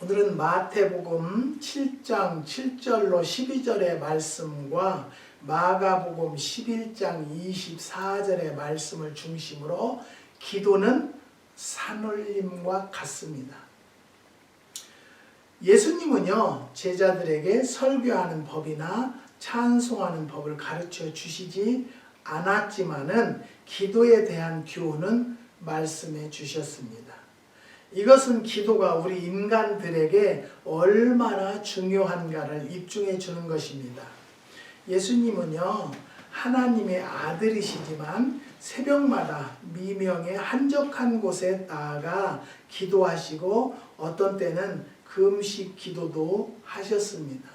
오늘은 마태복음 7장 7절로 12절의 말씀과 마가복음 11장 24절의 말씀을 중심으로 기도는 산울림과 같습니다. 예수님은요, 제자들에게 설교하는 법이나 찬송하는 법을 가르쳐 주시지 않았지만은 기도에 대한 교훈은 말씀해 주셨습니다. 이것은 기도가 우리 인간들에게 얼마나 중요한가를 입증해 주는 것입니다. 예수님은요, 하나님의 아들이시지만 새벽마다 미명의 한적한 곳에 나아가 기도하시고 어떤 때는 금식 기도도 하셨습니다.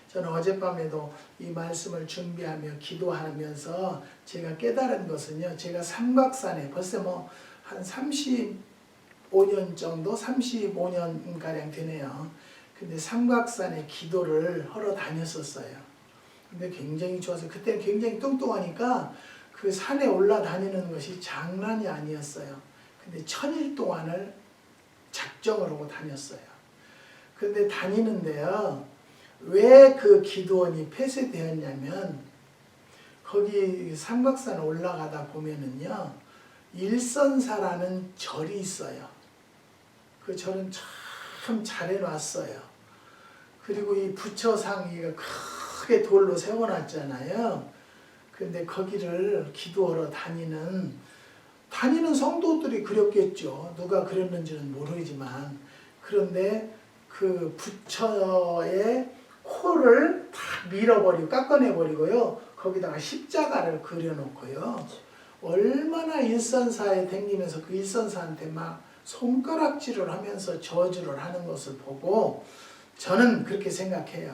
저는 어젯밤에도 이 말씀을 준비하며 기도하면서 제가 깨달은 것은요, 제가 삼각산에 벌써 한 35년 정도, 35년가량 되네요. 근데 삼각산에 기도를 하러 다녔었어요. 근데 굉장히 좋아서, 그때는 굉장히 뚱뚱하니까 그 산에 올라다니는 것이 장난이 아니었어요. 근데 1000일 동안을 작정을 하고 다녔어요. 근데 다니는데요, 왜 그 기도원이 폐쇄되었냐면, 거기 삼각산 올라가다 보면은요, 일선사라는 절이 있어요. 그 절은 참 잘 해놨어요. 그리고 이 부처상이가 크게 돌로 세워놨잖아요. 근데 거기를 기도하러 다니는 성도들이 그렸겠죠. 누가 그렸는지는 모르지만. 그런데 그 부처의 코를 다 밀어버리고 깎아내버리고요. 거기다가 십자가를 그려놓고요. 얼마나 일선사에 댕기면서 그 일선사한테 막 손가락질을 하면서 저주를 하는 것을 보고 저는 그렇게 생각해요.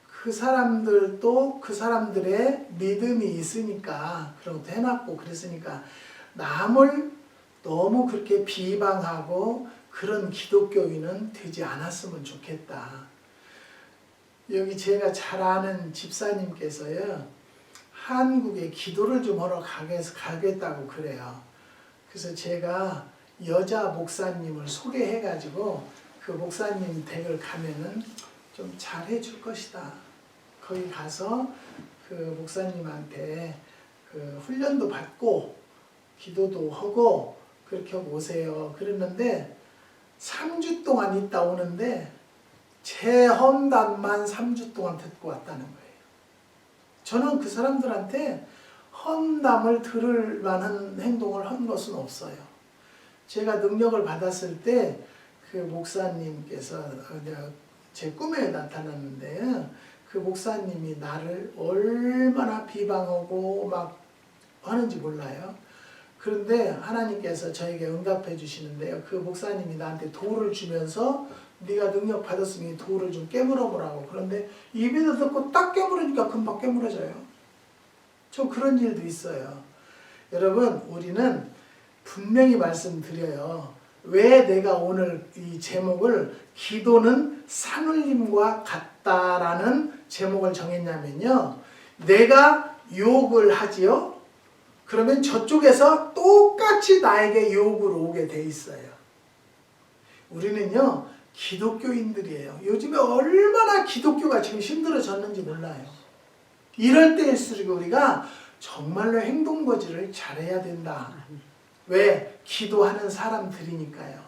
그 사람들도 그 사람들의 믿음이 있으니까 그런 것도 해놨고 그랬으니까 남을 너무 그렇게 비방하고 그런 기독교인은 되지 않았으면 좋겠다. 여기 제가 잘 아는 집사님께서요, 한국에 기도를 좀 하러 가겠다고 그래요. 그래서 제가 여자 목사님을 소개해가지고 그 목사님 댁을 가면은 좀 잘해줄 것이다. 거기 가서 그 목사님한테 그 훈련도 받고 기도도 하고 그렇게 오세요. 그랬는데 3주 동안 있다 오는데 제 험담만 3주 동안 듣고 왔다는 거예요. 저는 그 사람들한테 험담을 들을 만한 행동을 한 것은 없어요. 제가 능력을 받았을 때 그 목사님께서 제 꿈에 나타났는데 그 목사님이 나를 얼마나 비방하고 막 하는지 몰라요. 그런데 하나님께서 저에게 응답해 주시는데요. 그 목사님이 나한테 돌을 주면서 네가 능력 받았으니 이 돌을 좀 깨물어 보라고. 그런데 입에다 넣고 딱 깨물으니까 금방 깨물어져요. 저 그런 일도 있어요. 여러분, 우리는 분명히 말씀드려요. 왜 내가 오늘 이 제목을 기도는 산울림과 같다라는 제목을 정했냐면요, 내가 욕을 하지요. 그러면 저쪽에서 똑같이 나에게 욕으로 오게 돼 있어요. 우리는요, 기독교인들이에요. 요즘에 얼마나 기독교가 지금 힘들어졌는지 몰라요. 이럴 때일수록 우리가 정말로 행동거지를 잘해야 된다. 왜? 기도하는 사람들이니까요.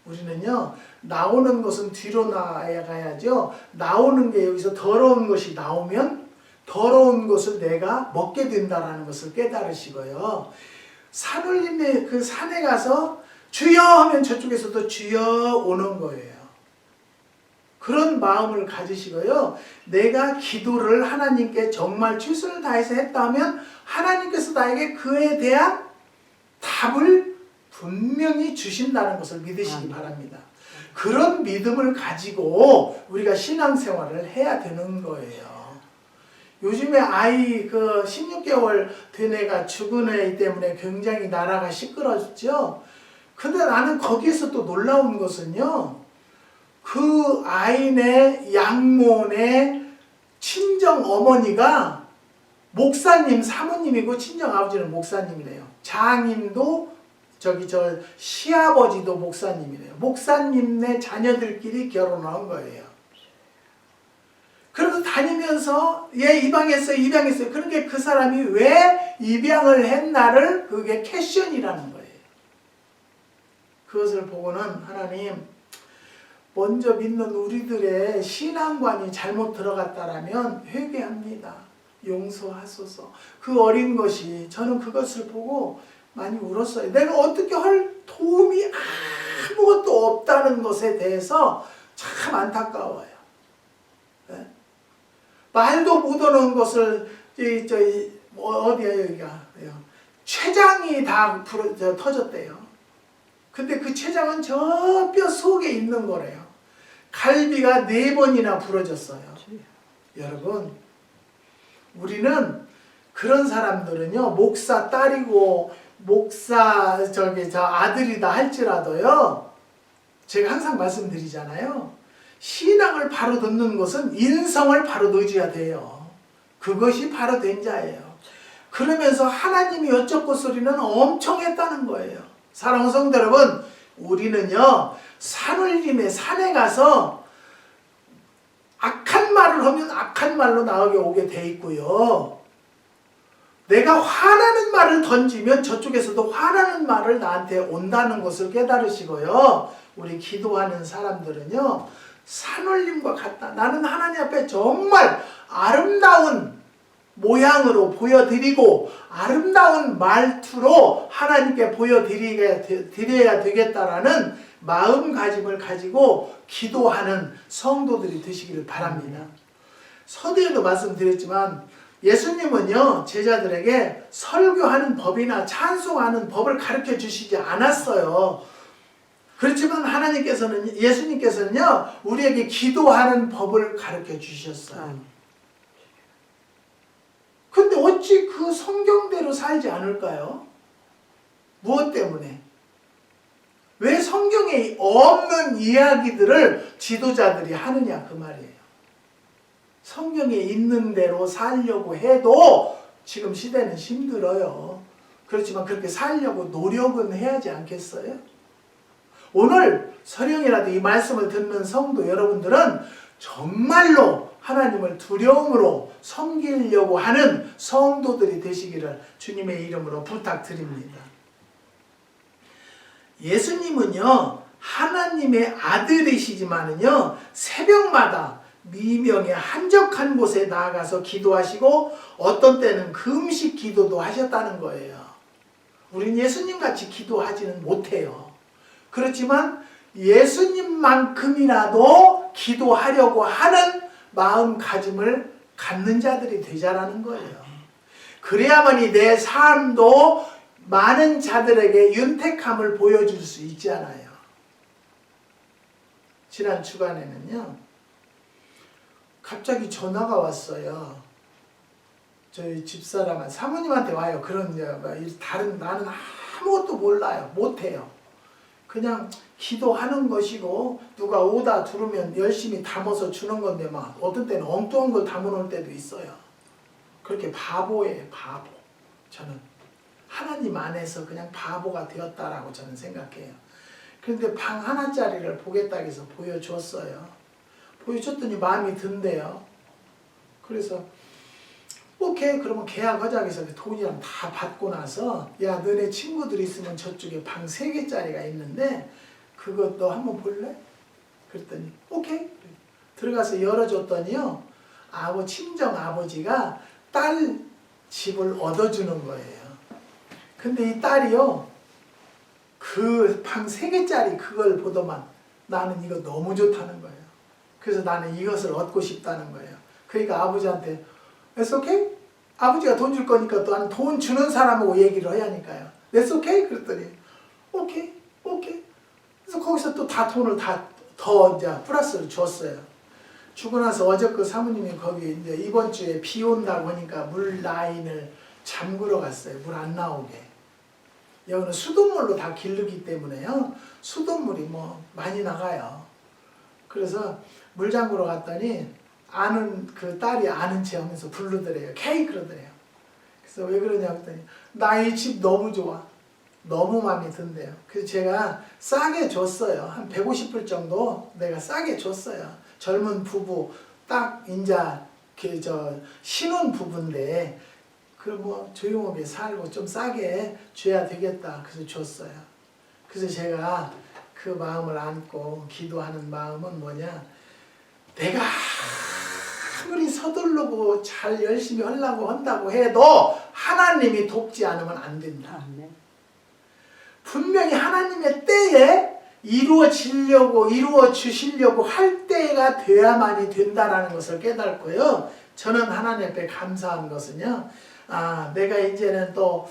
우리는요, 나오는 것은 뒤로 나가야죠. 나오는 게 여기서 더러운 것이 나오면 더러운 것을 내가 먹게 된다는 것을 깨달으시고요. 산울림의 그 산에 가서 주여 하면 저쪽에서도 주여 오는 거예요. 그런 마음을 가지시고요. 내가 기도를 하나님께 정말 최선을 다해서 했다면 하나님께서 나에게 그에 대한 답을 분명히 주신다는 것을 믿으시기 바랍니다. 그런 믿음을 가지고 우리가 신앙생활을 해야 되는 거예요. 요즘에 아이 16개월 된 애가 죽은 애 때문에 굉장히 나라가 시끄러웠죠. 근데 나는 거기에서 또 놀라운 것은요, 그 아이네 양모네 친정 어머니가 목사님 사모님이고 친정 아버지는 목사님이래요. 장인도 저 시아버지도 목사님이래요. 목사님네 자녀들끼리 결혼한 거예요. 그래서 다니면서 얘 입양했어요, 입양했어요. 그러니까 그 사람이 왜 입양을 했나를 그게 퀘션이라는 거예요. 그것을 보고는 하나님, 먼저 믿는 우리들의 신앙관이 잘못 들어갔다라면 회개합니다. 용서하소서. 그 어린 것이, 저는 그것을 보고 많이 울었어요. 내가 어떻게 할 도움이 아무것도 없다는 것에 대해서 참 안타까워요. 네? 말도 못하는 것을 어디야 여기가 췌장이 다 터졌대요. 근데 그 췌장은 저 뼈 속에 있는 거래요. 갈비가 4번이나 부러졌어요. 여러분, 우리는 그런 사람들은요, 목사 딸이고 목사 저 아들이다 할지라도요, 제가 항상 말씀드리잖아요. 신앙을 바로 듣는 것은 인성을 바로 넣어줘야 돼요. 그것이 바로 된 자예요. 그러면서 하나님이 여쭙고 소리는 엄청 했다는 거예요. 사랑하는 성도 여러분, 우리는요, 산울림의 산에 가서 악한 말을 하면 악한 말로 나오게 오게 돼 있고요. 내가 화나는 말을 던지면 저쪽에서도 화나는 말을 나한테 온다는 것을 깨달으시고요. 우리 기도하는 사람들은요, 산울림과 같다. 나는 하나님 앞에 정말 아름다운 모양으로 보여드리고 아름다운 말투로 하나님께 보여드려야 되겠다라는 마음가짐을 가지고 기도하는 성도들이 되시기를 바랍니다. 서두에도 말씀드렸지만 예수님은요, 제자들에게 설교하는 법이나 찬송하는 법을 가르쳐 주시지 않았어요. 그렇지만 예수님께서는요, 우리에게 기도하는 법을 가르쳐 주셨어요. 근데 어찌 그 성경대로 살지 않을까요? 무엇 때문에? 왜 성경에 없는 이야기들을 지도자들이 하느냐 그 말이에요. 성경에 있는 대로 살려고 해도 지금 시대는 힘들어요. 그렇지만 그렇게 살려고 노력은 해야지 않겠어요? 오늘 설령이라도 이 말씀을 듣는 성도 여러분들은 정말로 하나님을 두려움으로 섬기려고 하는 성도들이 되시기를 주님의 이름으로 부탁드립니다. 예수님은요, 하나님의 아들이시지만은요, 새벽마다 미명의 한적한 곳에 나아가서 기도하시고 어떤 때는 금식 기도도 하셨다는 거예요. 우린 예수님같이 기도하지는 못해요. 그렇지만 예수님만큼이라도 기도하려고 하는 마음가짐을 갖는 자들이 되자라는 거예요. 그래야만이 내 삶도 많은 자들에게 윤택함을 보여줄 수 있잖아요. 지난 주간에는요, 갑자기 전화가 왔어요. 저희 집사람은 사모님한테 와요. 나는 아무것도 몰라요. 못해요. 그냥 기도하는 것이고 누가 오다 들으면 열심히 담아서 주는 건데 막 어떤 때는 엉뚱한 걸 담아놓을 때도 있어요. 그렇게 바보예요. 바보. 저는 하나님 안에서 그냥 바보가 되었다라고 저는 생각해요. 그런데 방 하나짜리를 보겠다고 해서 보여줬어요. 보여줬더니 마음이 든대요. 그래서 오케이, 그러면 계약하자 해서 돈이랑 다 받고 나서, 야, 너네 친구들 있으면 저쪽에 방 3개짜리가 있는데 그것도 한번 볼래? 그랬더니 오케이. 들어가서 열어줬더니요, 친정 아버지가 딸 집을 얻어주는 거예요. 근데 이 딸이요, 그 방 3개짜리 그걸 보더만 나는 이거 너무 좋다는 거예요. 그래서 나는 이것을 얻고 싶다는 거예요. 그러니까 아버지한테 That's okay? 아버지가 돈 줄 거니까 또 돈 주는 사람하고 얘기를 해야 하니까요. That's okay? 그랬더니 오케이. 그래서 거기서 또 다 돈을 더 이제 플러스를 줬어요. 주고 나서 어제 그 사모님이 거기 이제 이번 주에 비 온다고 하니까 물 라인을 잠그러 갔어요. 물 안 나오게. 여기는 수돗물로 다 기르기 때문에요. 수돗물이 뭐 많이 나가요. 그래서 물 잠그러 갔더니 그 딸이 아는 체 하면서 부르더래요. 케이 그러더래요. 그래서 왜 그러냐고 했더니 나 이 집 너무 좋아. 너무 마음에 든대요. 그래서 제가 싸게 줬어요. 한 150불 정도 내가 싸게 줬어요. 젊은 부부 딱 인자 신혼 부부인데 그럼 뭐 조용하게 살고 좀 싸게 줘야 되겠다. 그래서 줬어요. 그래서 제가 그 마음을 안고 기도하는 마음은 뭐냐? 내가 아무리 서두르고 잘 열심히 하려고 한다고 해도 하나님이 돕지 않으면 안 된다. 분명히 하나님의 때에 이루어지려고 이루어 주시려고 할 때가 돼야만이 된다라는 것을 깨닫고요. 저는 하나님 앞에 감사한 것은요. 내가 이제는 또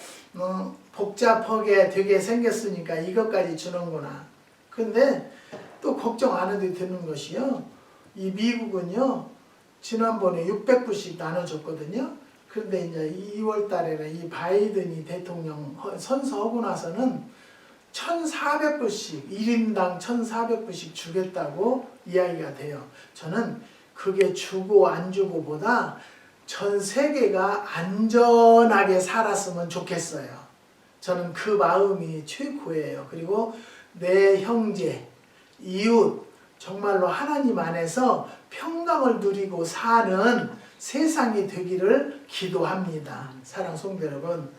복잡하게 되게 생겼으니까 이것까지 주는구나. 근데 또 걱정 안 해도 되는 것이요. 이 미국은요. 지난번에 600불씩 나눠줬거든요. 그런데 이제 2월 달에는 이 바이든이 대통령 선서하고 나서는 1,400불씩 1인당 1,400불씩 주겠다고 이야기가 돼요. 저는 그게 주고 안 주고 보다 전 세계가 안전하게 살았으면 좋겠어요. 저는 그 마음이 최고예요. 그리고 내 형제, 이웃 정말로 하나님 안에서 평강을 누리고 사는 세상이 되기를 기도합니다. 사랑하는 성도 여러분,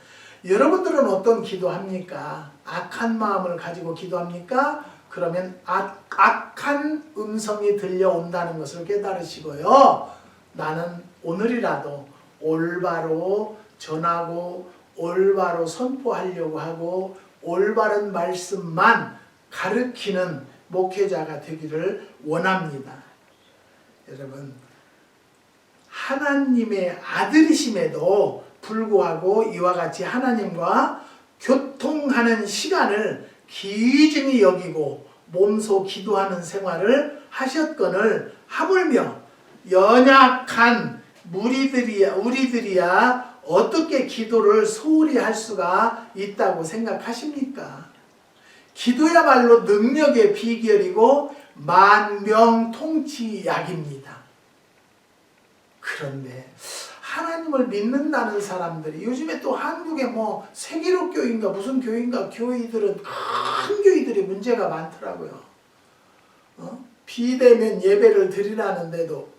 여러분들은 어떤 기도합니까? 악한 마음을 가지고 기도합니까? 그러면 악한 음성이 들려온다는 것을 깨달으시고요. 나는 오늘이라도 올바로 전하고 올바로 선포하려고 하고 올바른 말씀만 가르치는 목회자가 되기를 원합니다. 여러분, 하나님의 아들이심에도 불구하고 이와 같이 하나님과 교통하는 시간을 귀중히 여기고 몸소 기도하는 생활을 하셨거늘 하물며 연약한 우리들이야 어떻게 기도를 소홀히 할 수가 있다고 생각하십니까? 기도야말로 능력의 비결이고 만병통치약입니다. 그런데 하나님을 믿는다는 사람들이 요즘에 또 한국에 뭐 세계로 교회인가 무슨 교회인가 교회들은 큰 교회들이 문제가 많더라고요. 비대면 예배를 드리라는데도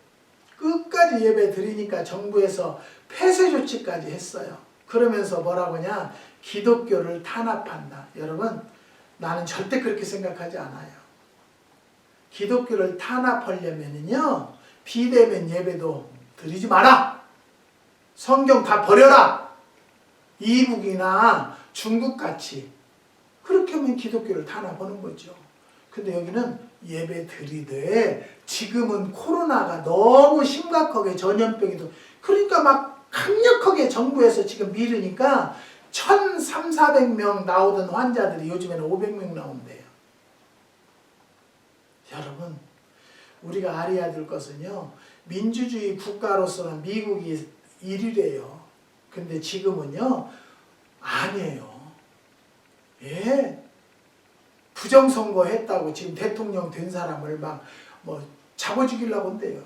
끝까지 예배 드리니까 정부에서 폐쇄 조치까지 했어요. 그러면서 뭐라고 하냐? 기독교를 탄압한다. 여러분, 나는 절대 그렇게 생각하지 않아요. 기독교를 탄압하려면요, 비대면 예배도 드리지 마라. 성경 다 버려라. 이북이나 중국같이. 그렇게 하면 기독교를 탄압하는 거죠. 근데 여기는 예배 드리되 지금은 코로나가 너무 심각하게 전염병이도 그러니까 막 강력하게 정부에서 지금 미루니까 1,300~400명 나오던 환자들이 요즘에는 500명 나온대요. 여러분, 우리가 알아야 될 것은요, 민주주의 국가로서는 미국이 1위래요. 근데 지금은요, 아니에요. 예. 부정선거 했다고 지금 대통령 된 사람을 막 잡아 죽이려고 한대요.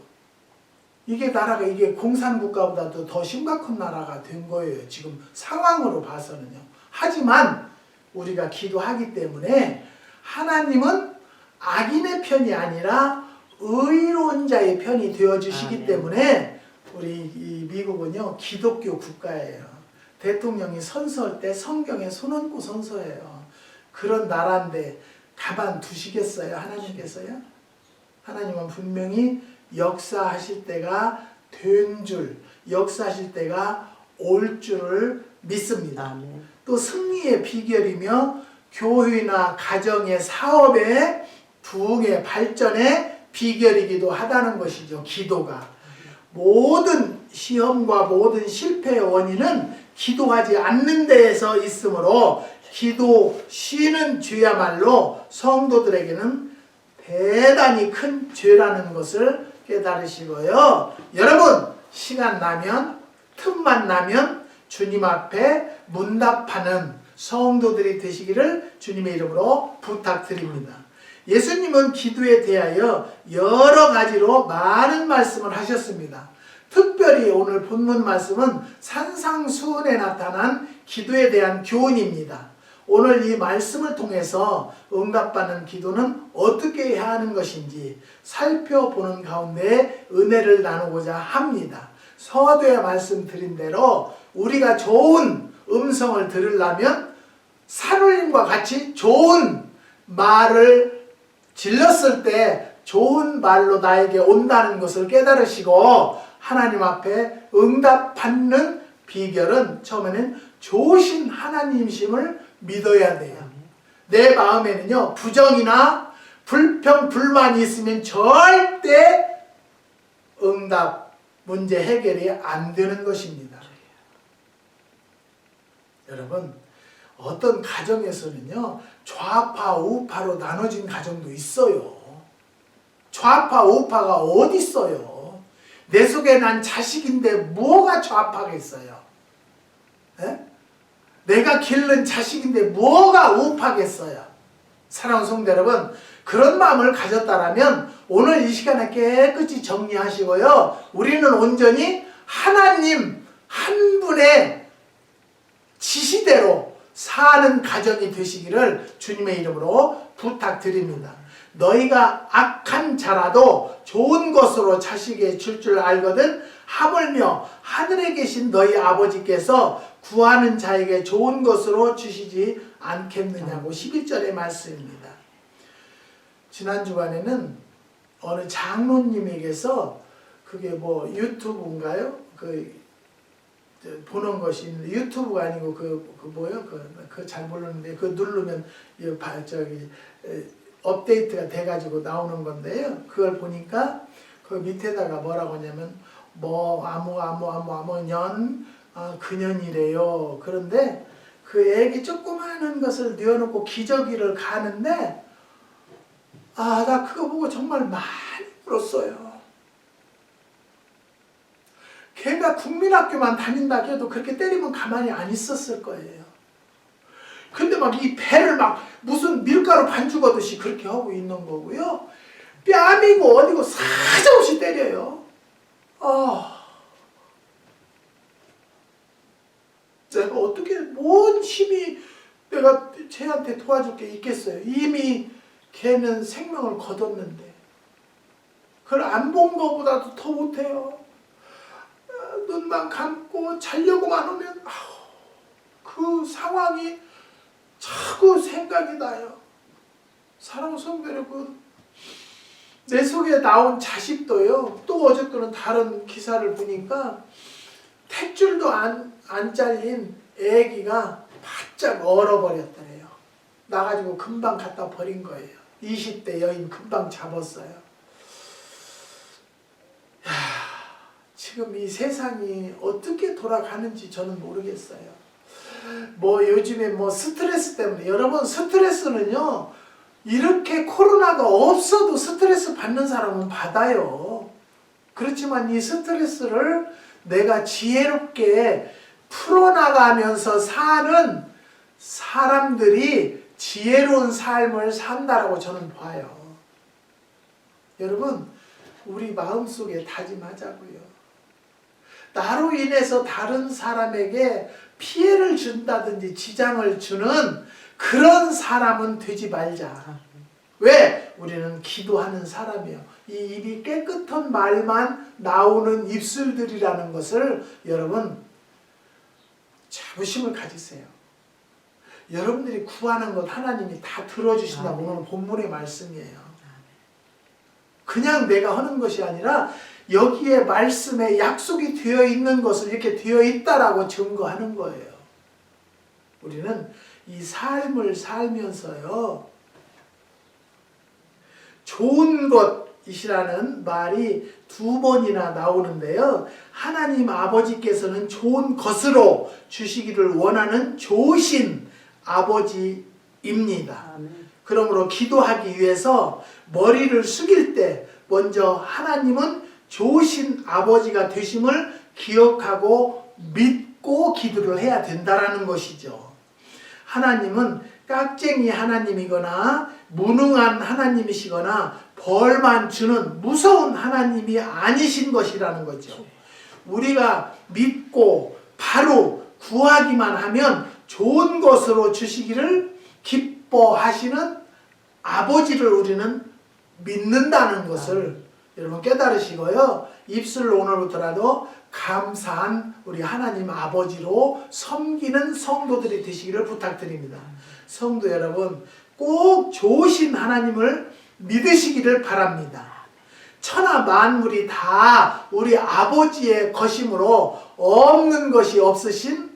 이게 나라가 이게 공산국가보다도 더 심각한 나라가 된 거예요. 지금 상황으로 봐서는요. 하지만 우리가 기도하기 때문에 하나님은 악인의 편이 아니라 의로운 자의 편이 되어주시기 때문에 우리 이 미국은요, 기독교 국가예요. 대통령이 선서할 때 성경에 손 얹고 선서해요. 그런 나라인데 가만 두시겠어요? 하나님께서요? 하나님은 분명히 역사하실 때가 된 줄, 역사하실 때가 올 줄을 믿습니다. 또 승리의 비결이며 교회나 가정의 사업의 부흥의 발전의 비결이기도 하다는 것이죠. 기도가. 모든 시험과 모든 실패의 원인은 기도하지 않는 데에서 있으므로 기도 쉬는 죄야말로 성도들에게는 대단히 큰 죄라는 것을 깨달으시고요. 여러분, 시간 나면, 틈만 나면 주님 앞에 문답하는 성도들이 되시기를 주님의 이름으로 부탁드립니다. 예수님은 기도에 대하여 여러 가지로 많은 말씀을 하셨습니다. 특별히 오늘 본문 말씀은 산상수훈에 나타난 기도에 대한 교훈입니다. 오늘 이 말씀을 통해서 응답받는 기도는 어떻게 해야 하는 것인지 살펴보는 가운데 은혜를 나누고자 합니다. 서두에 말씀드린 대로 우리가 좋은 음성을 들으려면 산울림과 같이 좋은 말을 질렀을 때 좋은 말로 나에게 온다는 것을 깨달으시고 하나님 앞에 응답받는 비결은 처음에는 좋으신 하나님이심을 믿어야 돼요. 내 마음에는요 부정이나 불평, 불만이 있으면 절대 응답, 문제 해결이 안 되는 것입니다. 여러분, 어떤 가정에서는요 좌파, 우파로 나눠진 가정도 있어요. 좌파, 우파가 어디 있어요? 내 속에 난 자식인데 뭐가 좌파겠어요? 에? 내가 기른 자식인데 뭐가 우파겠어요? 사랑하는 성도 여러분, 그런 마음을 가졌다라면 오늘 이 시간에 깨끗이 정리하시고요. 우리는 온전히 하나님 한 분의 지시대로 사는 가정이 되시기를 주님의 이름으로 부탁드립니다. 너희가 악한 자라도 좋은 것으로 자식에게 줄 줄 알거든 하물며 하늘에 계신 너희 아버지께서 구하는 자에게 좋은 것으로 주시지 않겠느냐고 11절의 말씀입니다. 지난 주간에는 어느 장로님에게서 그게 뭐 유튜브인가요? 보는 것이 있는데 유튜브가 아니고 뭐요? 그 잘 모르는데 그 누르면 업데이트가 돼가지고 나오는 건데요. 그걸 보니까 그 밑에다가 뭐라고 하냐면 뭐 아무 년 그년이래요. 그런데 그 애기 조그마한 것을 뉘어놓고 기저귀를 가는데 나 그거 보고 정말 많이 울었어요. 걔가 국민학교만 다닌다 해도 그렇게 때리면 가만히 안 있었을 거예요. 근데 막 이 배를 막 무슨 밀가루 반죽하듯이 그렇게 하고 있는 거고요. 뺨이고 어디고 사정없이 때려요. 내가 어떻게 뭔 힘이 내가 쟤한테 도와줄 게 있겠어요. 이미 걔는 생명을 거뒀는데 그걸 안 본 거보다도 더 못해요. 눈만 감고 자려고만 하면 그 상황이 자꾸 생각이 나요. 사랑하는 성도 여러분, 내 속에 나온 자식도요. 또 어저께는 다른 기사를 보니까 탯줄도 안 잘린 애기가 바짝 얼어버렸더래요. 나가지고 금방 갖다 버린 거예요. 20대 여인 금방 잡았어요. 지금 이 세상이 어떻게 돌아가는지 저는 모르겠어요. 뭐 요즘에 뭐 스트레스 때문에 여러분 스트레스는요 이렇게 코로나가 없어도 스트레스 받는 사람은 받아요. 그렇지만 이 스트레스를 내가 지혜롭게 풀어나가면서 사는 사람들이 지혜로운 삶을 산다라고 저는 봐요. 여러분 우리 마음속에 다짐하자고요. 나로 인해서 다른 사람에게 피해를 준다든지 지장을 주는 그런 사람은 되지 말자. 왜? 우리는 기도하는 사람이에요. 이 입이 깨끗한 말만 나오는 입술들이라는 것을 여러분 자부심을 가지세요. 여러분들이 구하는 것 하나님이 다 들어주신다고 오늘 본문의 말씀이에요. 그냥 내가 하는 것이 아니라 여기에 말씀에 약속이 되어 있는 것을 이렇게 되어 있다라고 증거하는 거예요. 우리는 이 삶을 살면서요. 좋은 것이라는 말이 2번이나 나오는데요. 하나님 아버지께서는 좋은 것으로 주시기를 원하는 좋으신 아버지입니다. 그러므로 기도하기 위해서 머리를 숙일 때 먼저 하나님은 좋으신 아버지가 되심을 기억하고 믿고 기도를 해야 된다라는 것이죠. 하나님은 깍쟁이 하나님이거나 무능한 하나님이시거나 벌만 주는 무서운 하나님이 아니신 것이라는 거죠. 우리가 믿고 바로 구하기만 하면 좋은 것으로 주시기를 기뻐하시는 아버지를 우리는 믿는다는 것을 여러분 깨달으시고요. 입술로 오늘부터라도 감사한 우리 하나님 아버지로 섬기는 성도들이 되시기를 부탁드립니다. 성도 여러분, 꼭 좋으신 하나님을 믿으시기를 바랍니다. 천하 만물이 다 우리 아버지의 것이므로 없는 것이 없으신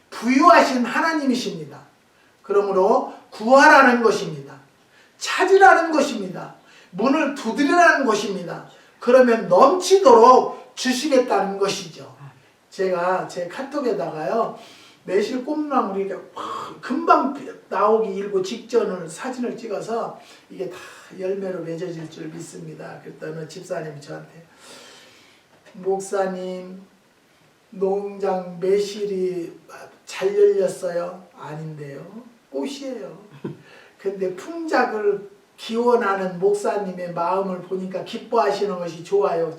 부유하신 하나님이십니다. 그러므로 구하라는 것입니다. 찾으라는 것입니다. 문을 두드리라는 것입니다. 그러면 넘치도록 주시겠다는 것이죠. 제가 제 카톡에다가요, 매실 꽃나물이 금방 나오기 일보 직전을 사진을 찍어서 이게 다 열매로 맺어질 줄 믿습니다. 그랬더니 집사님이 저한테, 목사님 농장 매실이 잘 열렸어요? 아닌데요, 꽃이에요. 근데 풍작을 기원하는 목사님의 마음을 보니까 기뻐하시는 것이 좋아요.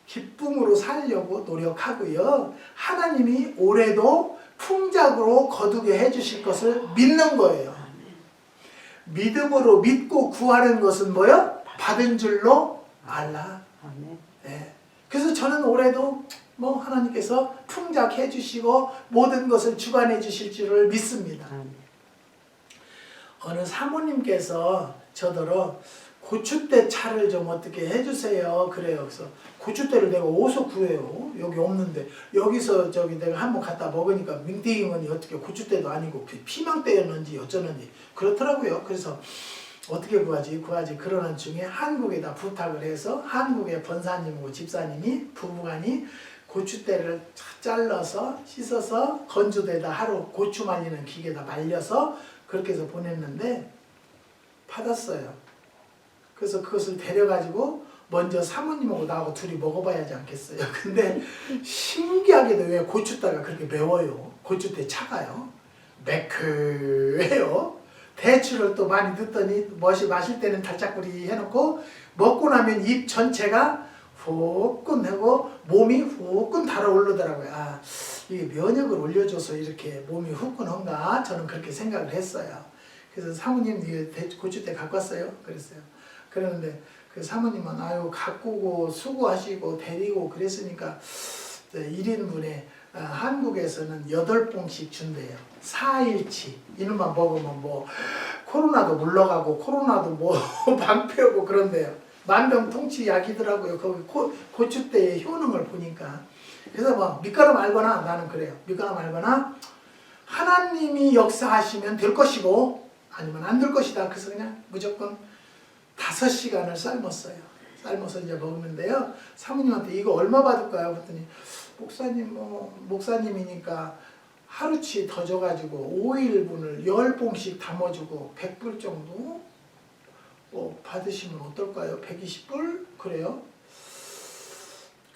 기쁨으로 살려고 노력하고요. 하나님이 올해도 풍작으로 거두게 해주실 것을 믿는 거예요. 믿음으로 믿고 구하는 것은 뭐요? 받은 줄로 알라. 네. 그래서 저는 올해도 하나님께서 풍작해 주시고 모든 것을 주관해 주실 줄을 믿습니다. 어느 사모님께서 저더러 고추대 차를 좀 어떻게 해주세요. 그래요. 그래서 고추대를 내가 어디서 구해요? 여기 없는데. 여기서 내가 한번 갖다 먹으니까 민땡이머니 어떻게 고추대도 아니고 피망대였는지 어쩌는지 그렇더라고요. 그래서 어떻게 구하지? 그러는 중에 한국에다 부탁을 해서 한국의 권사님하고 집사님이 부부간이 고추대를 잘라서 씻어서 건조대에다 하루 고추 말리는 기계에다 말려서 그렇게 해서 보냈는데 받았어요. 그래서 그것을 데려가지고 먼저 사모님하고 나하고 둘이 먹어봐야 하지 않겠어요. 근데 신기하게도 왜 고추대가 그렇게 매워요? 고추대 차가요? 매크해요. 대추를 또 많이 넣더니 마실 때는 달짝구리 해놓고 먹고 나면 입 전체가 후끈하고 몸이 후끈 달아오르더라고요. 아, 이게 면역을 올려줘서 이렇게 몸이 후끈한가? 저는 그렇게 생각을 했어요. 그래서 사모님 이거 고추대 갖고 왔어요? 그랬어요. 그러는데 그 사모님은 아유 가꾸고 수고하시고 데리고 그랬으니까 1인분에 한국에서는 8봉씩 준대요. 4일치. 이놈만 먹으면 코로나도 물러가고 코로나도 방패하고 그런데요. 만병통치약이더라고요. 거기 고추대의 효능을 보니까. 그래서 믿거나 말거나 나는 그래요. 믿거나 말거나 하나님이 역사하시면 될 것이고 아니면 안 될 것이다. 그래서 그냥 무조건 5시간을 삶았어요. 삶아서 이제 먹는데요. 사모님한테 이거 얼마 받을까요? 그랬더니 목사님 목사님이니까 하루치 더 줘가지고 5일분을 10봉씩 담아주고 100불 정도 받으시면 어떨까요? 120불? 그래요?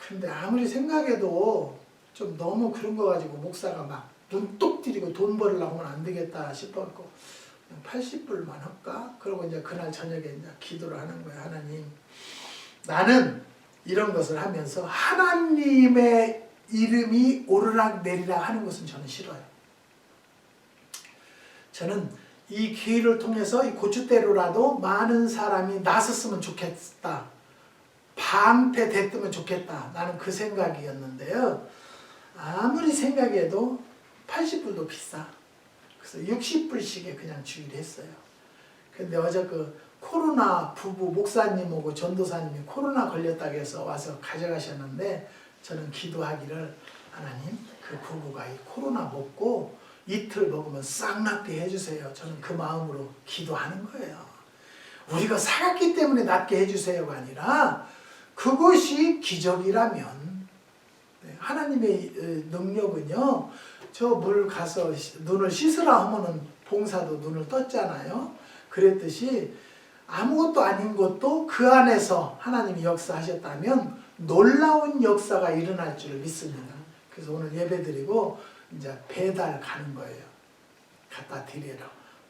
근데 아무리 생각해도 좀 너무 그런 거 가지고 목사가 막 눈독 들이고 돈 벌으려고 하면 안 되겠다 싶어갖고 80불만 할까? 그러고 이제 그날 저녁에 이제 기도를 하는 거예요. 하나님, 나는 이런 것을 하면서 하나님의 이름이 오르락 내리락 하는 것은 저는 싫어요. 저는 이 기회를 통해서 이 고추대로라도 많은 사람이 나섰으면 좋겠다. 방패됐으면 좋겠다. 나는 그 생각이었는데요. 아무리 생각해도 80불도 비싸. 그래서 60불씩에 그냥 주기로 했어요. 근데 어제 그 코로나 부부 목사님하고 전도사님이 코로나 걸렸다고 해서 와서 가져가셨는데 저는 기도하기를 하나님 그 부부가 이 코로나 먹고 이틀 먹으면 쌍낫게 해주세요. 저는 그 마음으로 기도하는 거예요. 우리가 살았기 때문에 낫게 해주세요가 아니라 그것이 기적이라면 하나님의 능력은요. 저 물 가서 눈을 씻으라 하면은 봉사도 눈을 떴잖아요. 그랬듯이 아무것도 아닌 것도 그 안에서 하나님이 역사하셨다면 놀라운 역사가 일어날 줄 믿습니다. 그래서 오늘 예배드리고 이제 배달 가는 거예요. 갖다 드리러.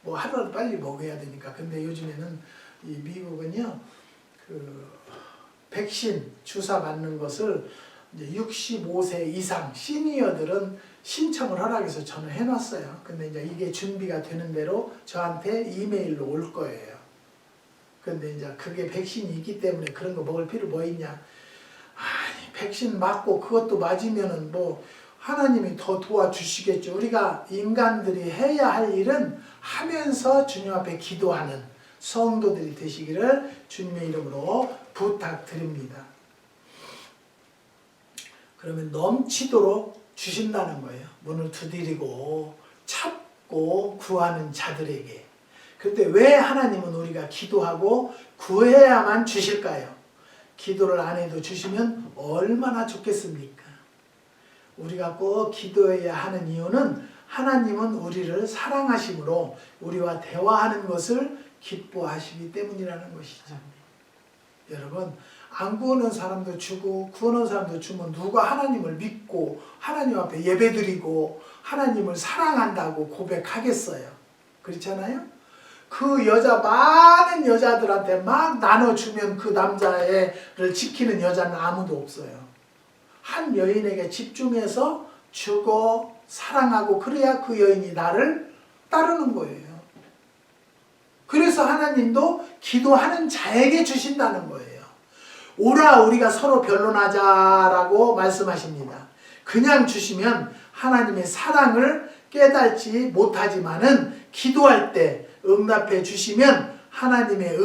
하루라도 빨리 먹어야 되니까. 근데 요즘에는 이 미국은요, 그 백신 주사 맞는 것을 이제 65세 이상 시니어들은 신청을 허락해서 저는 해놨어요. 근데 이제 이게 준비가 되는 대로 저한테 이메일로 올 거예요. 근데 이제 그게 백신이 있기 때문에 그런 거 먹을 필요 뭐 있냐. 아니, 백신 맞고 그것도 맞으면은 뭐 하나님이 더 도와주시겠죠. 우리가 인간들이 해야 할 일은 하면서 주님 앞에 기도하는 성도들이 되시기를 주님의 이름으로 부탁드립니다. 그러면 넘치도록 주신다는 거예요. 문을 두드리고 찾고 구하는 자들에게. 그런데 왜 하나님은 우리가 기도하고 구해야만 주실까요? 기도를 안 해도 주시면 얼마나 좋겠습니까? 우리가 꼭 기도해야 하는 이유는 하나님은 우리를 사랑하심으로 우리와 대화하는 것을 기뻐하시기 때문이라는 것이죠. 여러분, 안 구하는 사람도 주고 구하는 사람도 주면 누가 하나님을 믿고 하나님 앞에 예배드리고 하나님을 사랑한다고 고백하겠어요? 그렇잖아요? 그 여자 많은 여자들한테 막 나눠주면 그 남자를 지키는 여자는 아무도 없어요. 한 여인에게 집중해서 주고 사랑하고 그래야 그 여인이 나를 따르는 거예요. 그래서 하나님도 기도하는 자에게 주신다는 거예요. 오라 우리가 서로 변론하자라고 말씀하십니다. 그냥 주시면 하나님의 사랑을 깨닫지 못하지만은 기도할 때 응답해 주시면 하나님의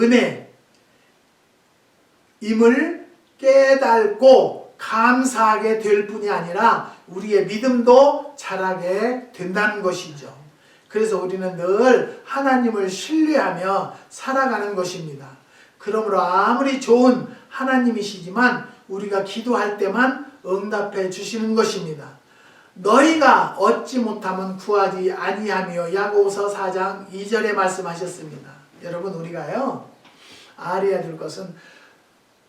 은혜임을 깨닫고 감사하게 될 뿐이 아니라 우리의 믿음도 자라게 된다는 것이죠. 그래서 우리는 늘 하나님을 신뢰하며 살아가는 것입니다. 그러므로 아무리 좋은 하나님이시지만 우리가 기도할 때만 응답해 주시는 것입니다. 너희가 얻지 못하면 구하지 아니하며 야고보서 4장 2절에 말씀하셨습니다. 여러분, 우리가요 알아야 될 것은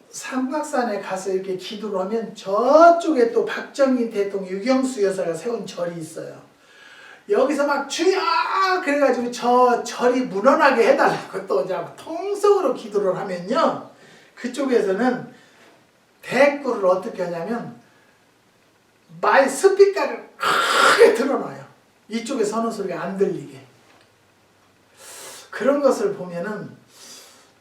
삼각산에 가서 이렇게 기도를 하면 저쪽에 또 박정희 대통령, 유경수 여사가 세운 절이 있어요. 여기서 막 주여 그래가지고 저 절이 무너나게 해달라고 또 통성으로 기도를 하면요, 그쪽에서는 대꾸를 어떻게 하냐면 스피커를 크게 틀어놔요. 이쪽에 서는 소리가 안 들리게. 그런 것을 보면은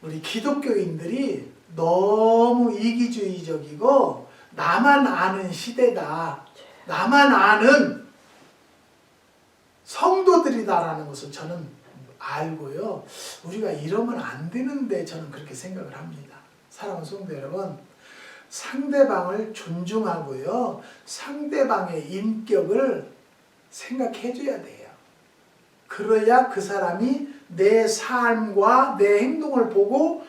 우리 기독교인들이 너무 이기주의적이고 나만 아는 시대다, 나만 아는 성도들이다라는 것을 저는 알고요. 우리가 이러면 안 되는데 저는 그렇게 생각을 합니다. 사랑하는 성도 여러분, 상대방을 존중하고요, 상대방의 인격을 생각해 줘야 돼요. 그래야 그 사람이 내 삶과 내 행동을 보고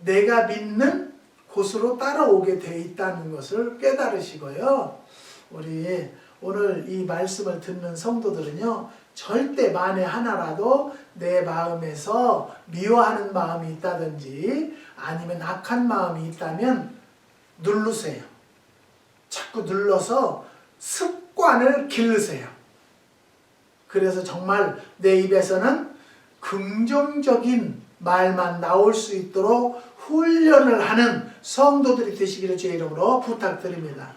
내가 믿는 곳으로 따라오게 돼 있다는 것을 깨달으시고요. 우리 오늘 이 말씀을 듣는 성도들은요, 절대 만에 하나라도 내 마음에서 미워하는 마음이 있다든지 아니면 악한 마음이 있다면 누르세요. 자꾸 눌러서 습관을 기르세요. 그래서 정말 내 입에서는 긍정적인 말만 나올 수 있도록 훈련을 하는 성도들이 되시기를 주의 이름으로 부탁드립니다.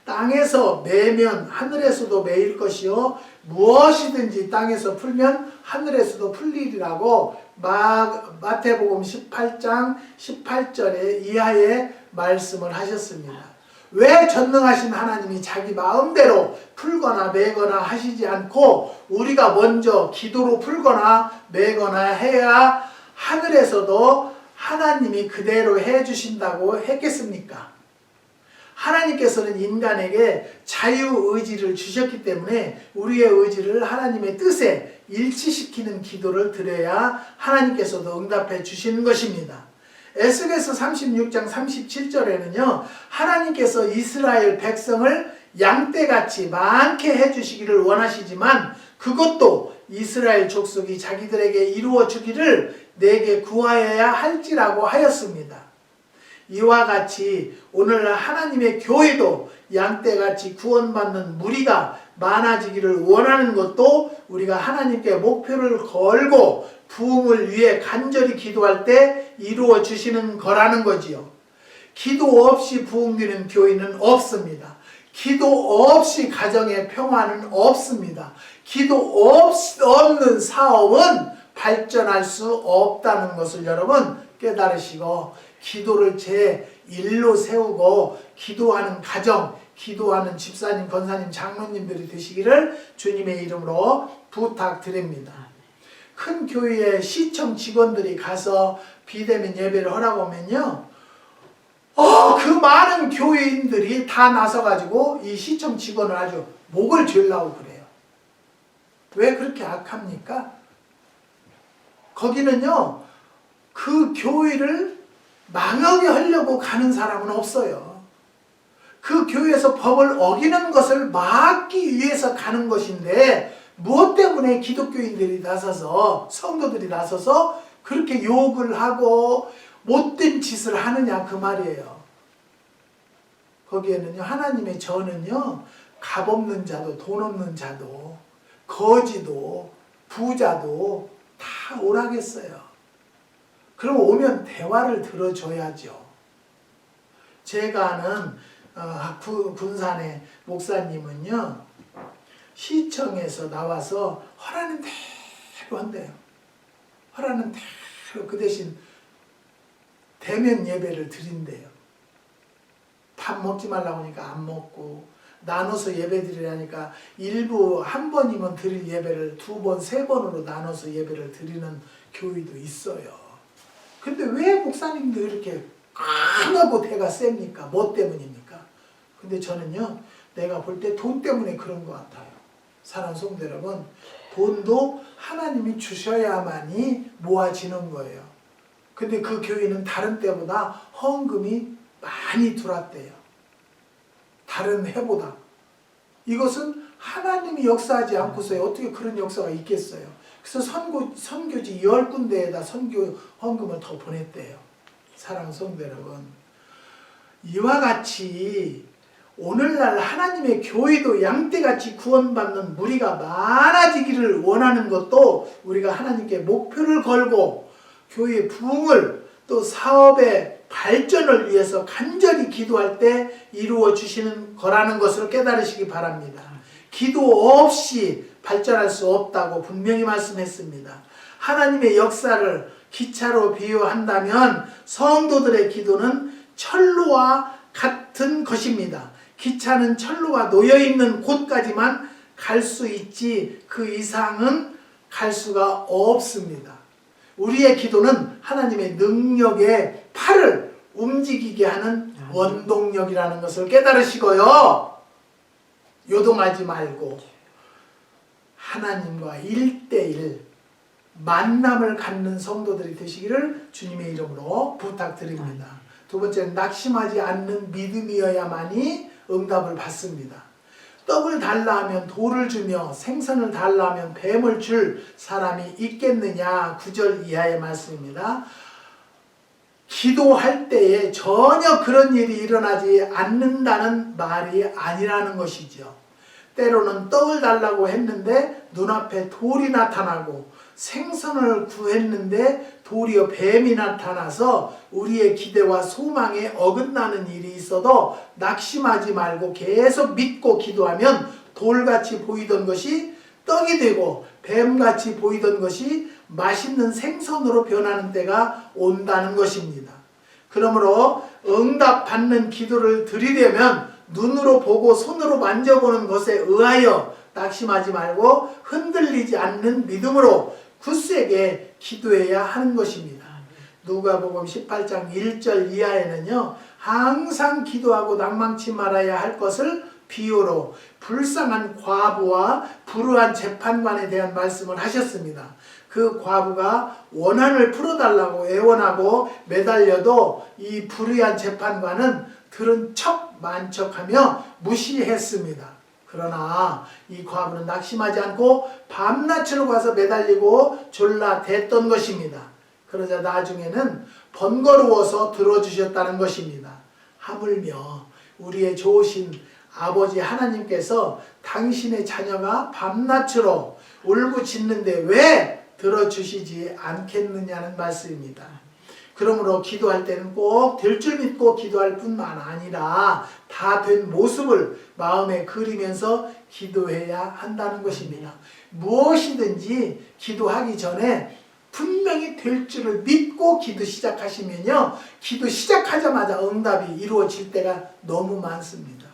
땅에서 매면 하늘에서도 매일 것이요 무엇이든지 땅에서 풀면 하늘에서도 풀리리라고 마태복음 18장 18절에 이하의 말씀을 하셨습니다. 왜 전능하신 하나님이 자기 마음대로 풀거나 매거나 하시지 않고 우리가 먼저 기도로 풀거나 매거나 해야 하늘에서도 하나님이 그대로 해주신다고 했겠습니까? 하나님께서는 인간에게 자유의지를 주셨기 때문에 우리의 의지를 하나님의 뜻에 일치시키는 기도를 드려야 하나님께서도 응답해 주시는 것입니다. 에스겔서 36장 37절에는요, 하나님께서 이스라엘 백성을 양떼같이 많게 해주시기를 원하시지만 그것도 이스라엘 족속이 자기들에게 이루어 주기를 내게 구하여야 할지라고 하였습니다. 이와 같이 오늘날 하나님의 교회도 양떼같이 구원받는 무리가 많아지기를 원하는 것도 우리가 하나님께 목표를 걸고 부흥을 위해 간절히 기도할 때 이루어 주시는 거라는 거지요. 기도 없이 부흥되는 교회는 없습니다. 기도 없이 가정에 평화는 없습니다. 기도 없는 사업은 발전할 수 없다는 것을 여러분 깨달으시고 기도를 제 일로 세우고 기도하는 가정, 기도하는 집사님, 권사님, 장로님들이 되시기를 주님의 이름으로 부탁드립니다. 큰 교회에 시청 직원들이 가서 비대면 예배를 하라고 하면요, 그 많은 교회인들이 다 나서가지고 이 시청 직원을 아주 목을 죄려고 그래요. 왜 그렇게 악합니까? 거기는요, 그 교회를 망하게 하려고 가는 사람은 없어요. 그 교회에서 법을 어기는 것을 막기 위해서 가는 것인데, 무엇 때문에 기독교인들이 나서서, 성도들이 나서서 그렇게 욕을 하고 못된 짓을 하느냐 그 말이에요. 거기에는요, 하나님의 저는요, 값 없는 자도 돈 없는 자도 거지도 부자도 다 오라겠어요. 그럼 오면 대화를 들어줘야죠. 제가 아는 군산의 목사님은요, 시청에서 나와서 허라는 대로 한대요. 허라는 대로 그 대신 대면 예배를 드린대요. 밥 먹지 말라고 하니까 안 먹고, 나눠서 예배 드리라니까 일부 한 번이면 드릴 예배를 두 번, 세 번으로 나눠서 예배를 드리는 교회도 있어요. 근데 왜 목사님도 이렇게 강하고 대가 셉니까? 뭐 때문입니까? 근데 저는요, 내가 볼 때 돈 때문에 그런 것 같아요. 사랑하는 성도 여러분, 돈도 하나님이 주셔야만이 모아지는 거예요. 근데 그 교회는 다른 때보다 헌금이 많이 들어왔대요. 다른 해보다. 이것은 하나님이 역사하지 않고서 어떻게 그런 역사가 있겠어요. 그래서 선교지 10군데에다 선교 헌금을 더 보냈대요. 사랑하는 성도 여러분, 이와 같이 오늘날 하나님의 교회도 양떼같이 구원받는 무리가 많아지기를 원하는 것도 우리가 하나님께 목표를 걸고 교회의 부흥을 또 사업의 발전을 위해서 간절히 기도할 때 이루어 주시는 거라는 것을 깨달으시기 바랍니다. 기도 없이 발전할 수 없다고 분명히 말씀했습니다. 하나님의 역사를 기차로 비유한다면 성도들의 기도는 철로와 같은 것입니다. 기차는 철로가 놓여있는 곳까지만 갈 수 있지 그 이상은 갈 수가 없습니다. 우리의 기도는 하나님의 능력의 팔을 움직이게 하는 원동력이라는 것을 깨달으시고요, 요동하지 말고 하나님과 1대1 만남을 갖는 성도들이 되시기를 주님의 이름으로 부탁드립니다. 두 번째는 낙심하지 않는 믿음이어야만이 응답을 받습니다. 떡을 달라 하면 돌을 주며 생선을 달라 하면 뱀을 줄 사람이 있겠느냐. 9절 이하의 말씀입니다. 기도할 때에 전혀 그런 일이 일어나지 않는다는 말이 아니라는 것이죠. 때로는 떡을 달라고 했는데 눈앞에 돌이 나타나고, 생선을 구했는데 도리어 뱀이 나타나서 우리의 기대와 소망에 어긋나는 일이 있어도 낙심하지 말고 계속 믿고 기도하면 돌같이 보이던 것이 떡이 되고 뱀같이 보이던 것이 맛있는 생선으로 변하는 때가 온다는 것입니다. 그러므로 응답받는 기도를 드리려면 눈으로 보고 손으로 만져보는 것에 의하여 낙심하지 말고 흔들리지 않는 믿음으로 굳세게 기도해야 하는 것입니다. 누가복음 18장 1절 이하에는요, 항상 기도하고 낭망치 말아야 할 것을 비유로 불쌍한 과부와 불우한 재판관에 대한 말씀을 하셨습니다. 그 과부가 원한을 풀어달라고 애원하고 매달려도 이 불의한 재판관은 들은 척 만척하며 무시했습니다. 그러나 이 과부는 낙심하지 않고 밤낮으로 가서 매달리고 졸라댔던 것입니다. 그러자 나중에는 번거로워서 들어주셨다는 것입니다. 하물며 우리의 좋으신 아버지 하나님께서 당신의 자녀가 밤낮으로 울부짖는데 왜 들어주시지 않겠느냐는 말씀입니다. 그러므로 기도할 때는 꼭 될 줄 믿고 기도할 뿐만 아니라 다 된 모습을 마음에 그리면서 기도해야 한다는 것입니다. 무엇이든지 기도하기 전에 분명히 될 줄을 믿고 기도 시작하시면요, 기도 시작하자마자 응답이 이루어질 때가 너무 많습니다.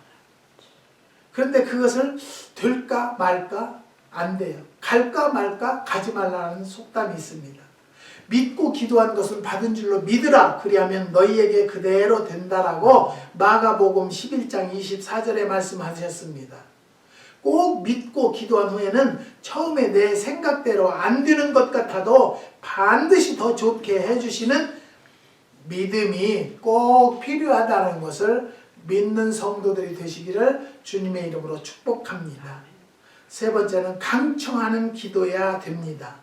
그런데 그것을 될까 말까 안 돼요. 갈까 말까 가지 말라는 속담이 있습니다. 믿고 기도한 것은 받은 줄로 믿으라. 그리하면 너희에게 그대로 된다라고 마가복음 11장 24절에 말씀하셨습니다. 꼭 믿고 기도한 후에는 처음에 내 생각대로 안 되는 것 같아도 반드시 더 좋게 해주시는 믿음이 꼭 필요하다는 것을 믿는 성도들이 되시기를 주님의 이름으로 축복합니다. 세 번째는 강청하는 기도해야 됩니다.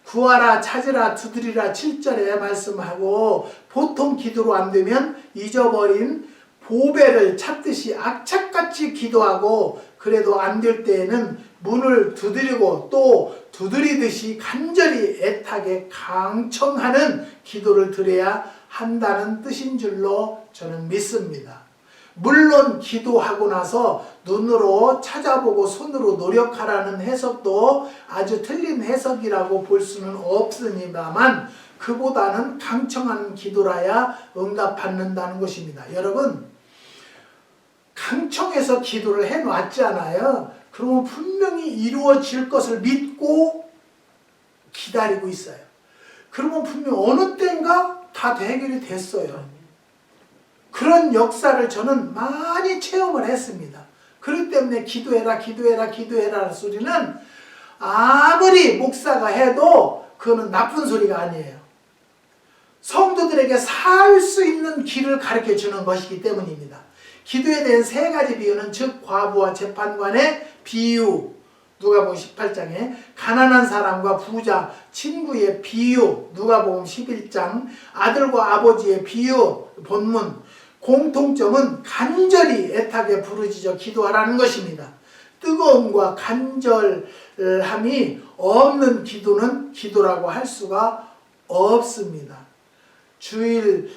구하라, 찾으라, 두드리라 7절에 말씀하고, 보통 기도로 안 되면 잊어버린 보배를 찾듯이 악착같이 기도하고, 그래도 안 될 때에는 문을 두드리고 또 두드리듯이 간절히 애타게 강청하는 기도를 드려야 한다는 뜻인 줄로 저는 믿습니다. 물론 기도하고 나서 눈으로 찾아보고 손으로 노력하라는 해석도 아주 틀린 해석이라고 볼 수는 없습니다만, 그보다는 강청하는 기도라야 응답받는다는 것입니다. 여러분, 강청해서 기도를 해놨잖아요. 그러면 분명히 이루어질 것을 믿고 기다리고 있어요. 그러면 분명 어느 때인가 다 해결이 됐어요. 그런 역사를 저는 많이 체험을 했습니다. 그렇기 때문에 기도해라 기도해라 기도해라 소리는 아무리 목사가 해도 그거는 나쁜 소리가 아니에요. 성도들에게 살 수 있는 길을 가르쳐 주는 것이기 때문입니다. 기도에 대한 세 가지 비유는, 즉 과부와 재판관의 비유, 누가복음 18장에 가난한 사람과 부자, 친구의 비유, 누가복음 11장, 아들과 아버지의 비유, 본문, 공통점은 간절히 애타게 부르짖어 기도하라는 것입니다. 뜨거움과 간절함이 없는 기도는 기도라고 할 수가 없습니다. 주일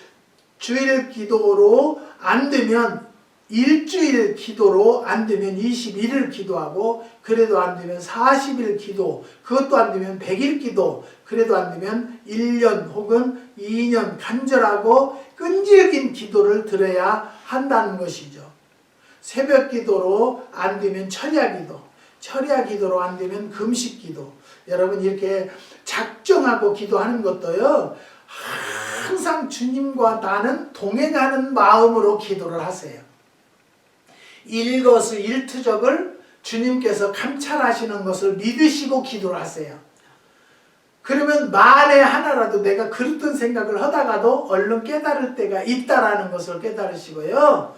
기도로 안 되면, 일주일 기도로 안 되면 21일 기도하고, 그래도 안 되면 40일 기도, 그것도 안 되면 100일 기도, 그래도 안 되면 1년 혹은 2년 간절하고 끈질긴 기도를 드려야 한다는 것이죠. 새벽 기도로 안 되면 철야 기도, 철야 기도로 안 되면 금식 기도. 여러분, 이렇게 작정하고 기도하는 것도요, 항상 주님과 나는 동행하는 마음으로 기도를 하세요. 일거수일투족을 주님께서 감찰하시는 것을 믿으시고 기도를 하세요. 그러면 만에 하나라도 내가 그릇된 생각을 하다가도 얼른 깨달을 때가 있다라는 것을 깨달으시고요.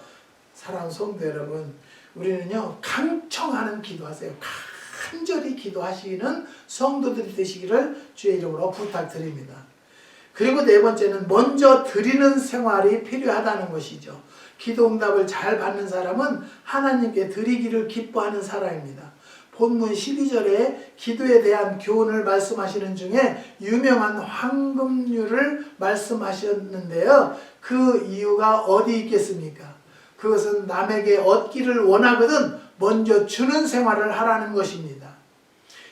사랑하는 성도 여러분, 우리는요, 강청하는 기도하세요. 간절히 기도하시는 성도들이 되시기를 주의 이름으로 부탁드립니다. 그리고 네 번째는 먼저 드리는 생활이 필요하다는 것이죠. 기도 응답을 잘 받는 사람은 하나님께 드리기를 기뻐하는 사람입니다. 본문 12절에 기도에 대한 교훈을 말씀하시는 중에 유명한 황금률을 말씀하셨는데요. 그 이유가 어디 있겠습니까? 그것은 남에게 얻기를 원하거든 먼저 주는 생활을 하라는 것입니다.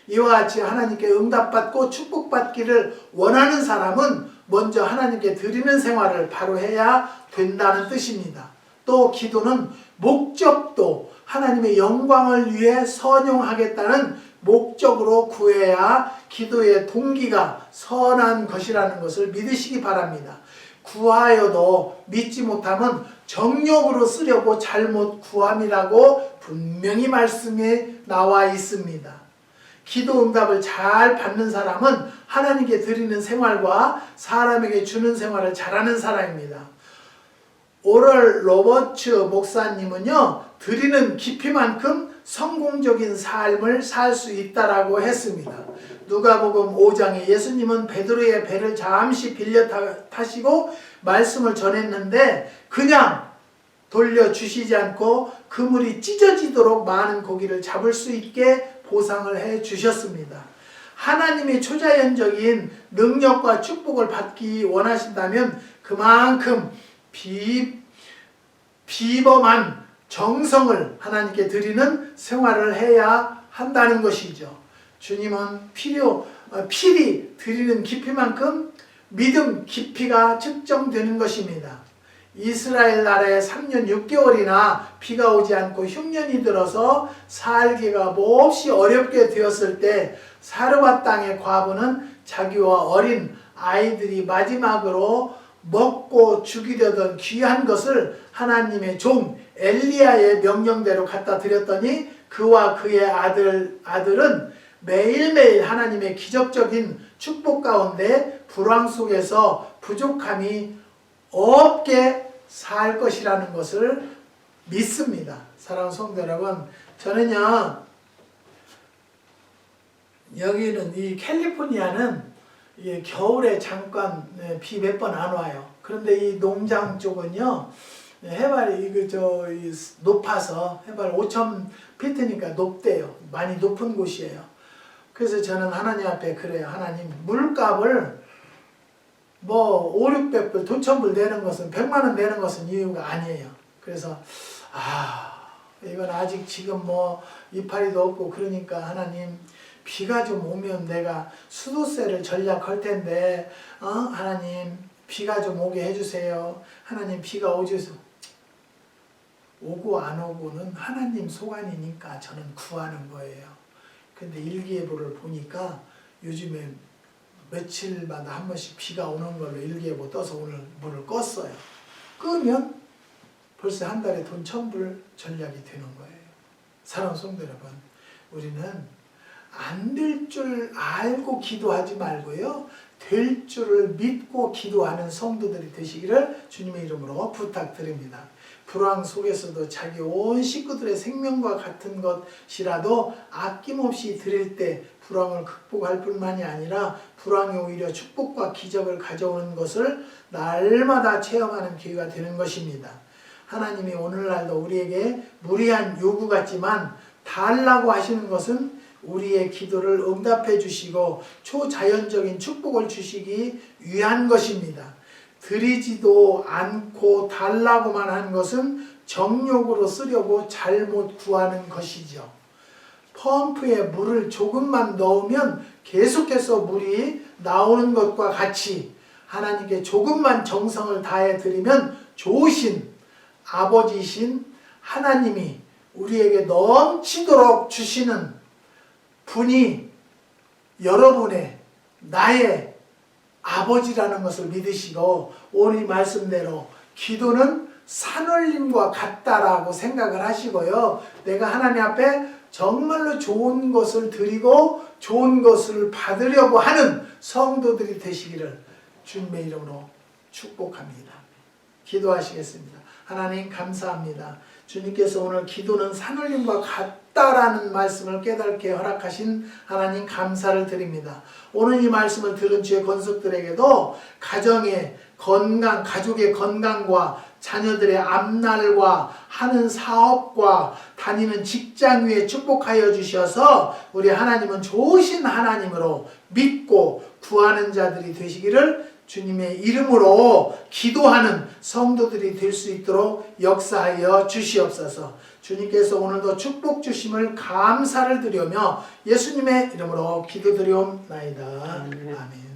이와 같이 하나님께 응답받고 축복받기를 원하는 사람은 먼저 하나님께 드리는 생활을 바로 해야 된다는 뜻입니다. 또 기도는 목적도 하나님의 영광을 위해 선용하겠다는 목적으로 구해야 기도의 동기가 선한 것이라는 것을 믿으시기 바랍니다. 구하여도 믿지 못하면 정욕으로 쓰려고 잘못 구함이라고 분명히 말씀에 나와 있습니다. 기도 응답을 잘 받는 사람은 하나님께 드리는 생활과 사람에게 주는 생활을 잘하는 사람입니다. 오럴 로버츠 목사님은요, 드리는 깊이만큼 성공적인 삶을 살 수 있다라고 했습니다. 누가복음 5장에 예수님은 베드로의 배를 잠시 빌려 타시고 말씀을 전했는데 그냥 돌려주시지 않고 그물이 찢어지도록 많은 고기를 잡을 수 있게 보상을 해 주셨습니다. 하나님의 초자연적인 능력과 축복을 받기 원하신다면 그만큼 비범한 정성을 하나님께 드리는 생활을 해야 한다는 것이죠. 주님은 필히 드리는 깊이만큼 믿음 깊이가 측정되는 것입니다. 이스라엘 나라에 3년 6개월이나 비가 오지 않고 흉년이 들어서 살기가 몹시 어렵게 되었을 때 사르밧 땅의 과부는 자기와 어린 아이들이 마지막으로 먹고 죽이려던 귀한 것을 하나님의 종 엘리야의 명령대로 갖다 드렸더니 그와 그의 아들은 매일매일 하나님의 기적적인 축복 가운데 불황 속에서 부족함이 없게 살 것이라는 것을 믿습니다. 사랑하는 성도 여러분, 저는요 여기는 이 캘리포니아는 겨울에 잠깐 비 몇 번 안 와요. 그런데 이 농장 쪽은요 해발이 높아서 해발 5,000피트니까 높대요. 많이 높은 곳이에요. 그래서 저는 하나님 앞에 그래요. 하나님, 물값을 뭐 5, 600불, 돈 1,000불 내는 것은 100만 원 내는 것은 이유가 아니에요. 그래서 이건 아직 지금 뭐 이파리도 없고 그러니까 하나님 비가 좀 오면 내가 수도세를 전략할 텐데 하나님 비가 좀 오게 해주세요. 하나님 비가 오고 안 오고는 하나님 소관이니까 저는 구하는 거예요. 근데 일기예보를 보니까 요즘에 며칠마다 한 번씩 비가 오는 걸로 일기예보 떠서 오늘 물을 껐어요. 끄면 벌써 한 달에 돈 1,000불 전략이 되는 거예요. 사랑하는 성도 여러분, 우리는 안 될 줄 알고 기도하지 말고요, 될 줄을 믿고 기도하는 성도들이 되시기를 주님의 이름으로 부탁드립니다. 불황 속에서도 자기 온 식구들의 생명과 같은 것이라도 아낌없이 드릴 때 불황을 극복할 뿐만이 아니라 불황이 오히려 축복과 기적을 가져오는 것을 날마다 체험하는 기회가 되는 것입니다. 하나님이 오늘날도 우리에게 무리한 요구 같지만 달라고 하시는 것은 우리의 기도를 응답해 주시고 초자연적인 축복을 주시기 위한 것입니다. 드리지도 않고 달라고만 하는 것은 정욕으로 쓰려고 잘못 구하는 것이죠. 펌프에 물을 조금만 넣으면 계속해서 물이 나오는 것과 같이 하나님께 조금만 정성을 다해 드리면 좋으신 아버지이신 하나님이 우리에게 넘치도록 주시는 분이 여러분의 나의 아버지라는 것을 믿으시고 오늘 말씀대로 기도는 산울림과 같다라고 생각을 하시고요. 내가 하나님 앞에 정말로 좋은 것을 드리고 좋은 것을 받으려고 하는 성도들이 되시기를 주님의 이름으로 축복합니다. 기도하시겠습니다. 하나님 감사합니다. 주님께서 오늘 기도는 산울림과 같다라는 말씀을 깨닫게 허락하신 하나님 감사를 드립니다. 오늘 이 말씀을 들은 주의 권속들에게도 가정의 건강, 가족의 건강과 자녀들의 앞날과 하는 사업과 다니는 직장 위에 축복하여 주셔서 우리 하나님은 좋으신 하나님으로 믿고 구하는 자들이 되시기를 주님의 이름으로 기도하는 성도들이 될 수 있도록 역사하여 주시옵소서. 주님께서 오늘도 축복 주심을 감사를 드리며 예수님의 이름으로 기도드리옵나이다. 아멘.